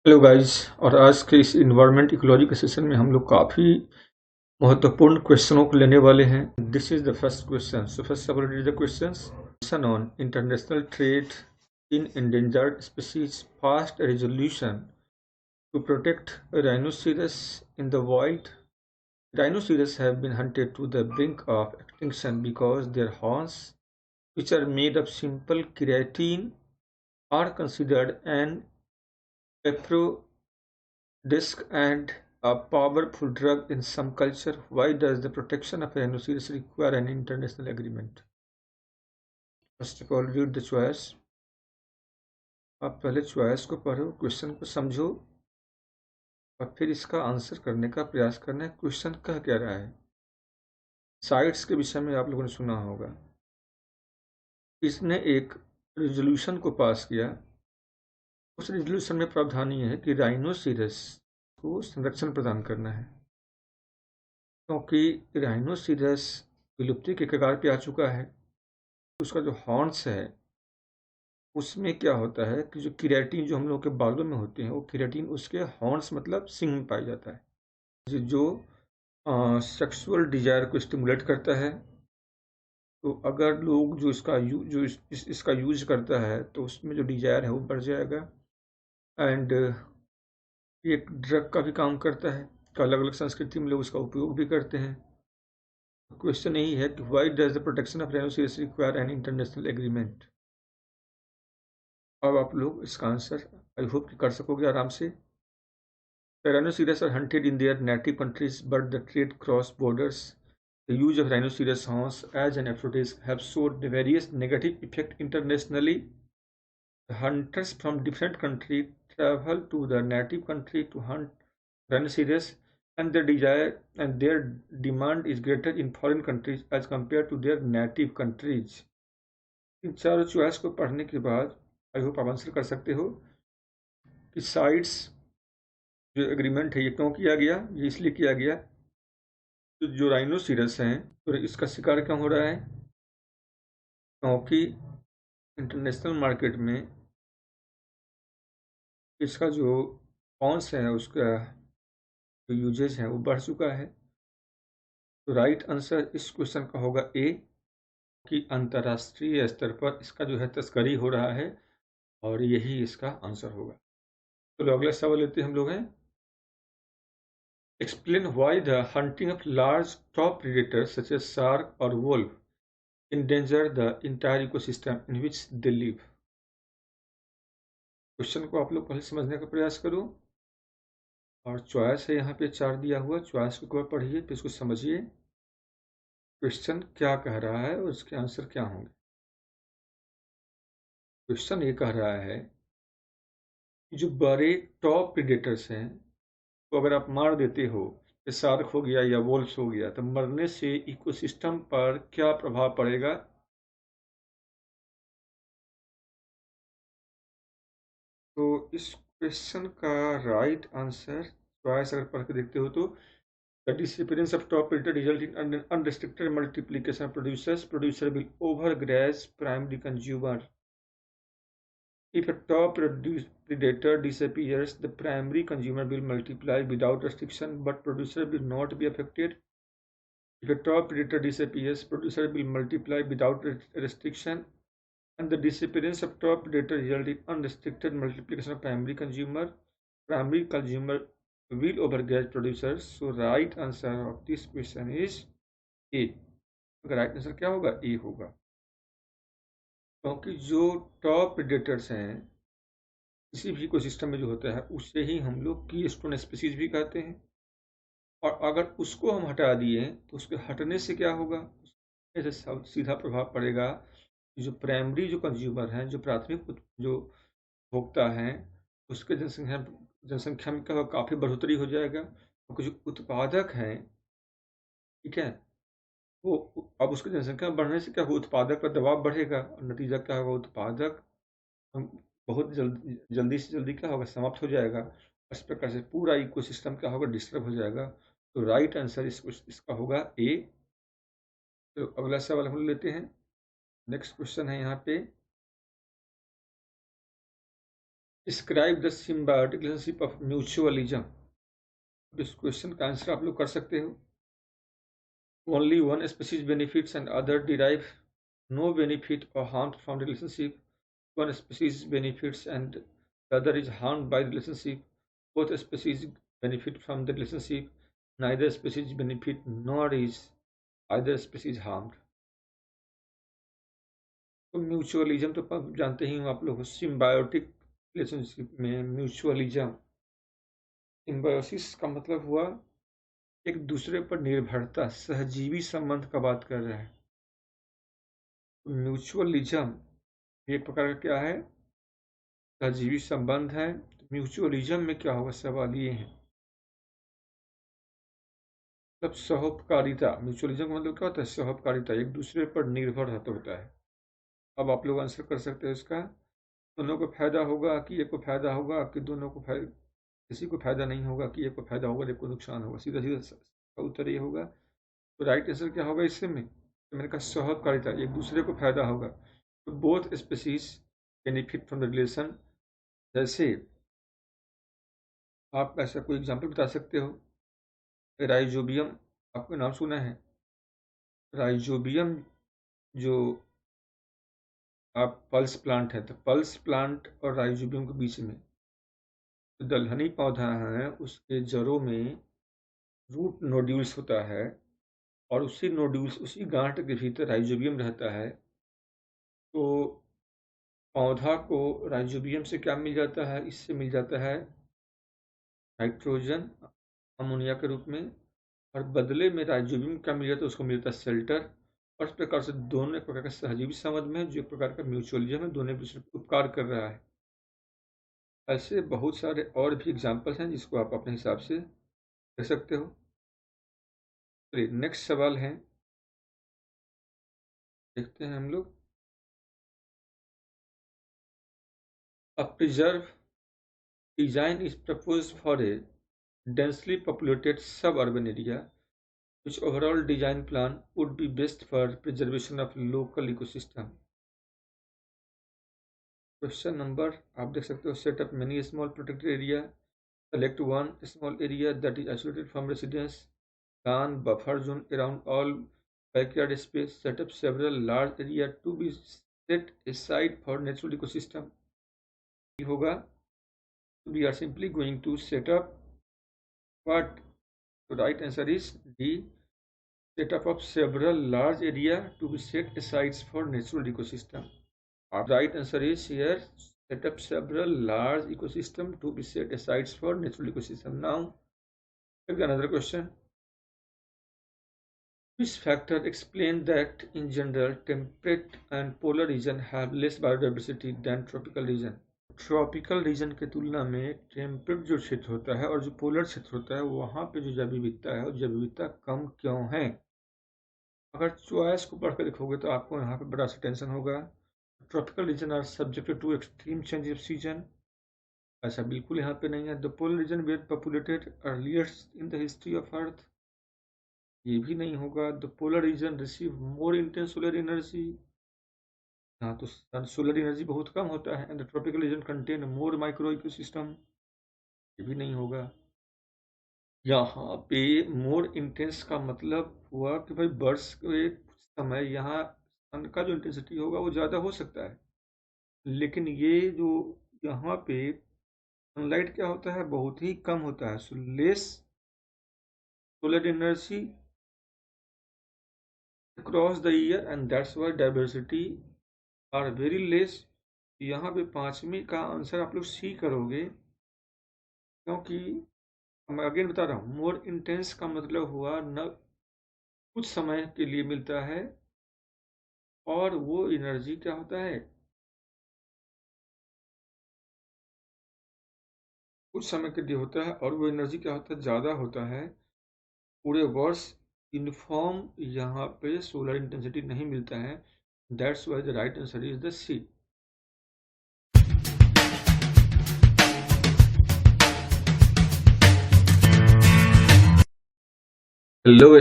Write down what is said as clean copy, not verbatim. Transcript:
Hello guys. और आज के इस इन्वायरमेंट इकोलॉजी के सेशन में हम लोग काफ़ी महत्वपूर्ण क्वेश्चनों को लेने वाले हैं। This is the first question. So first of all read the questions. Question on international trade in endangered species fast resolution to protect rhinoceros in the wild. Rhinoceros have been hunted to the brink of extinction because their horns, which are made of simple keratin, are considered an disc and a powerful drug in some culture. Why does the protection of rhinoceros require an international agreement? First of all, read the choice. आप पहले choice को पढ़ो, question को समझो और फिर इसका answer करने का प्रयास करना है। क्वेश्चन कह क्या रहा है? साइट्स के विषय में आप लोगों ने सुना होगा। इसने एक रेजोल्यूशन को पास किया। उस रेजोल्यूशन में प्रावधान ये है कि राइनोसिरस को संरक्षण प्रदान करना है, क्योंकि राइनोसिरस विलुप्ति के कगार पे आ चुका है। उसका जो हॉर्न्स है उसमें क्या होता है कि जो केराटिन जो हम लोगों के बालों में होते हैं, वो केराटिन उसके हॉर्न्स मतलब सींग में पाया जाता है, जो सेक्सुअल डिजायर को स्टिमुलेट करता है। तो अगर लोग जो इसका इसका यूज करता है तो उसमें जो डिजायर है वो बढ़ जाएगा। एंड ये एक ड्रग का भी काम करता है। अलग अलग संस्कृति में लोग उसका उपयोग भी करते हैं। क्वेश्चन यही है कि why does the protection of rhinoceros require an international agreement. अब आप लोग इसका आंसर आई होप कि कर सकोगे आराम से। Rhinoceros are hunted in their native countries, but the trade cross borders. The use of rhinoceros horns as an aphrodisiac have showed various negative effects internationally. The hunters from different countries travel to the native country to hunt rhinoceros, and their demand is greater in foreign countries as compared to their native countries. इन चारों choice को पढ़ने के बाद I hope आप answer कर सकते हो कि साइड्स जो एग्रीमेंट है ये क्यों किया गया। ये इसलिए किया गया तो जो राइनोसिरस हैं तो इसका शिकार क्यों हो रहा है, क्योंकि इंटरनेशनल मार्केट में इसका जो कॉन्स है उसका जो यूजेज है वो बढ़ चुका है। तो राइट आंसर इस क्वेश्चन का होगा ए, कि अंतर्राष्ट्रीय स्तर पर इसका जो है तस्करी हो रहा है और यही इसका आंसर होगा। तो अगला सवाल लेते हैं हम लोग हैं। Explain why the hunting of large top predators such as shark और wolf endanger the entire ecosystem in which they live. Question को आप लोग पहले समझने का प्रयास करो और चॉइस है यहाँ पे 4 दिया हुआ। चॉइस को एक बार पढ़िए फिर इसको समझिए क्वेश्चन क्या कह रहा है और उसके आंसर क्या होंगे। क्वेश्चन ये कह रहा है कि जो बड़े टॉप प्रेडेटर्स हैं तो अगर आप मार देते हो, जैसे शार्क हो गया या वोल्फ्स हो गया, तो मरने से इकोसिस्टम पर क्या प्रभाव पड़ेगा। तो इस क्वेश्चन का राइट आंसर चॉइस अगर पढ़ के देखते हो तो the disappearance of top predator result in unrestricted multiplication of producers. Producer will overgraze primary consumer. If a top predator disappears, the primary consumer will multiply without restriction, but producer will not be affected. If a top predator disappears, producer will multiply without restriction, and the disappearance of top predator result in unrestricted multiplication of primary consumer. Primary consumer will overgraze producers. So right answer of this question is A. Right answer क्या होगा? ए होगा, क्योंकि जो top predators हैं किसी भी ecosystem में जो होता है उसे ही हम लोग की स्टोन स्पीसीज भी कहते हैं। और अगर उसको हम हटा दिए तो उसके हटने से क्या होगा, ऐसे सीधा प्रभाव पड़ेगा कि जो प्राइमरी जो कंज्यूमर हैं, जो प्राथमिक जो भोक्ता हैं, उसके जनसंख्या में क्या होगा, काफ़ी बढ़ोतरी हो जाएगा। क्योंकि जो उत्पादक हैं, ठीक है, वो अब उसकी जनसंख्या बढ़ने से क्या होगा, उत्पादक पर दबाव बढ़ेगा और नतीजा क्या होगा, उत्पादक बहुत जल्दी से जल्दी क्या होगा, समाप्त हो जाएगा। इस प्रकार से पूरा इकोसिस्टम क्या होगा, डिस्टर्ब हो जाएगा। तो राइट आंसर इसका होगा ए। तो अगला सवाल हम लेते हैं। नेक्स्ट क्वेश्चन है यहाँ पे, describe the symbiotic relationship of mutualism. इस क्वेश्चन का आंसर आप लोग कर सकते हो। Only one species benefits and other derive no benefit or harm from the relationship. One species benefits and the other is harmed by the relationship. Both species benefit from the relationship. Neither species benefit nor is either species harmed. तो mutualism तो जानते ही हो आप लोग। Symbiotic relationship में mutualism, symbiosis का मतलब हुआ एक दूसरे पर निर्भरता, सहजीवी संबंध का बात कर रहा है। म्यूचुअलिज्म एक प्रकार का क्या है, सहजीवी संबंध है। म्यूचुअलिज्म में क्या होगा, सवाल ये है मतलब सहोपकारिता। म्यूचुअलिज्म का मतलब क्या होता है, सहोपकारिता, एक दूसरे पर निर्भर होता है। अब आप लोग आंसर कर सकते हो इसका। दोनों को फायदा होगा कि एक को फायदा होगा, कि दोनों को किसी को फायदा नहीं होगा कि एक को फायदा होगा एक को नुकसान होगा। सीधा सीधा उत्तर ये होगा। तो राइट आंसर क्या होगा इससे में, तो मैंने कहा सहोपकारिता, एक दूसरे को फायदा होगा। तो both species benefit from the relation. जैसे आप ऐसा कोई एग्जाम्पल बता सकते हो, राइजोबियम, आपका नाम सुना है राइजोबियम, जो आप पल्स प्लांट है, तो पल्स प्लांट और राइजोबियम के बीच में जो दलहनी पौधा है उसके जड़ों में रूट नोड्यूल्स होता है और उसी नोड्यूल्स, उसी गांठ के भीतर राइजोबियम रहता है। तो पौधा को राइजोबियम से क्या मिल जाता है, इससे मिल जाता है नाइट्रोजन अमोनिया के रूप में, और बदले में राइजोबियम क्या मिल जाता है, उसको मिल जाता है शेल्टर। और इस प्रकार से दोनों एक प्रकार का सहजीवी संबंध में, जो एक प्रकार का म्यूचुअलिज्म है, दोनों एक दूसरे को उपकार कर रहा है। ऐसे बहुत सारे और भी एग्जाम्पल्स हैं जिसको आप अपने हिसाब से दे सकते हो। चलिए नेक्स्ट सवाल है, देखते हैं हम लोग। A preserve design is proposed for a densely populated suburban area, which overall design plan would be best for preservation of local ecosystem. Question number आप देख सकते हो, set up many small protected area, select one small area that is isolated from residence, plan buffer zone around all backyard space, set up several large area to be set aside for natural ecosystem. होगा, we are simply going to set up what? The right answer is D, set up of several large area to be set aside for natural ecosystem. Our right answer is here, set up several large ecosystem to be set aside for natural ecosystem. Now take another question. Which factor explain that in general temperate and polar region have less biodiversity than tropical region? Tropical region के तुलना में temperate जो क्षेत्र होता है और जो polar क्षेत्र होता है वहाँ पे जो जैव विविधता है, जैव विविधता कम क्यों है? अगर चॉइस को पढ़ कर देखोगे तो आपको यहाँ पे बड़ा सा टेंशन होगा। Tropical region are subjected to extreme change of season, ऐसा बिल्कुल यहाँ पे नहीं है। The polar region were populated earliest in the history of earth, ये भी नहीं होगा। The polar region receive more intense solar energy, यहाँ तो सोलर एनर्जी बहुत कम होता है। And the tropical region contain more micro ecosystem, ये भी नहीं होगा। यहाँ पे मोर इंटेंस का मतलब हुआ कि भाई बर्ड्स के समय यहाँ सन का जो इंटेंसिटी होगा वो ज़्यादा हो सकता है, लेकिन ये जो यहाँ पे सनलाइट क्या होता है, बहुत ही कम होता है। So less solar energy across the year and that's why diversity are very less. यहाँ पे पांचवी का आंसर आप लोग सी करोगे, क्योंकि मैं अगेन बता रहा हूँ, मोर इंटेंस का मतलब हुआ न कुछ समय के लिए मिलता है, और वो एनर्जी क्या होता है, कुछ समय के लिए होता है, और वो एनर्जी क्या होता है, ज़्यादा होता है। पूरे वर्ष यूनिफॉर्म यहाँ पे सोलर इंटेंसिटी नहीं मिलता है। That's why the right answer is the C. Hello